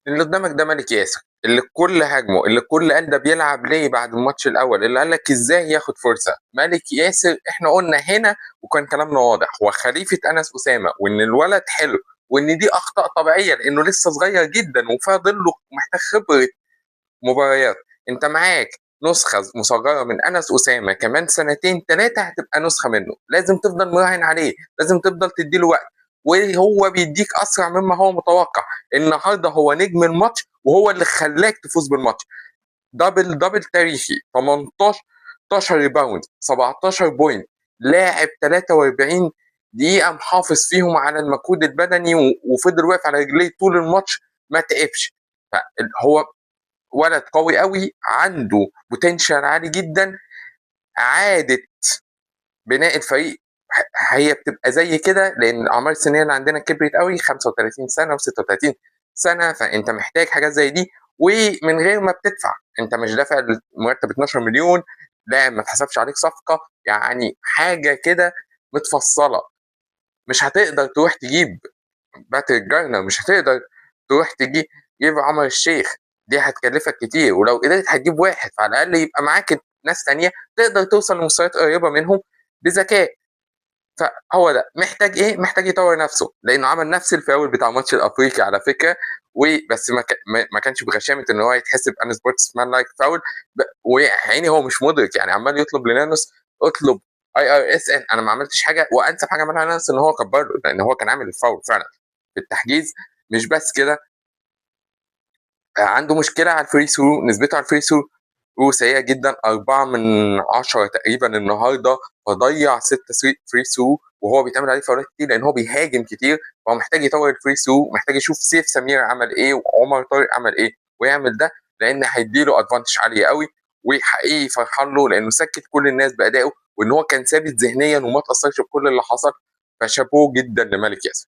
اللي قدامك ده ملك ياسر، اللي الكل هاجمه، اللي الكل قال ده بيلعب ليه بعد الماتش الاول، اللي قال لك ازاي ياخد فرصه. ملك ياسر احنا قلنا هنا وكان كلامنا واضح، هو خليفه انس اسامه، وان الولد حلو، وان دي اخطاء طبيعيه لانه لسه صغير جدا وفاضل له محتاج خبره مباريات. انت معاك نسخه مصغره من انس اسامه، كمان سنتين ثلاثه هتبقى نسخه منه، لازم تفضل مراهن عليه، لازم تفضل تديله وقت، وهو بيديك اسرع مما هو متوقع. النهارده هو نجم الماتش وهو اللي خلاك تفوز بالماتش. دبل دبل تاريخي، 18 ريباوند، 17 بوينت، لاعب 43 دقيقة محافظ فيهم على المجهود البدني وفضل واقف على رجليه طول الماتش، ما تعبش. فهو ولد قوي قوي، عنده بوتنشال عالي جدا. عادة بناء الفريق هي بتبقى زي كده، لان الاعمار السنيه اللي عندنا كبرت قوي، 35 سنه و36 سنه، فانت محتاج حاجات زي دي ومن غير ما بتدفع. انت مش دافع مرتب 12 مليون، لا ما اتحسبش عليك صفقه، يعني حاجه كده متفصله. مش هتقدر تروح تجيب باتريك جارنر، مش هتقدر تروح تجيب عمر الشيخ، دي هتكلفك كتير. ولو قدرت هتجيب واحد فعلى الاقل يبقى معاك ناس تانية تقدر توصل لمستويات قريبه منهم بذكاء. فهو ده محتاج ايه؟ محتاج يطور نفسه، لانه عمل نفس الفاول بتاع الماتش الافريقي على فكره، وبس ما كانش بغشامه ان هو يتحسب ان سبورتس مان لايك فاول. وعيني هو مش مدرك، يعني عمال يطلب لنانوس، اطلب IRSN. انا ما عملتش حاجه، وانسب حاجه عملها نانوس ان هو كبر له، لان هو كان عامل الفاول فعلا في التحجيز. مش بس كده، عنده مشكله على الفري ثرو، نسبته على الفري ثرو سيئه جدا، 4 من 10 تقريبا النهارده، فضيع 6 فري ثرو وهو بيتعمل عليه فاولات كتير لان هو بيهاجم كتير. فهو محتاج يطور الفري ثرو، محتاج يشوف سيف سمير عمل ايه وعمر طارق عمل ايه ويعمل ده، لان هيديله ادفانتج عاليه قوي. وحقيقي فرحان له لانه سكت كل الناس بادائه، وان هو كان ثابت ذهنيا وما تاثرش بكل اللي حصل. فشابوه جدا لملك ياسر.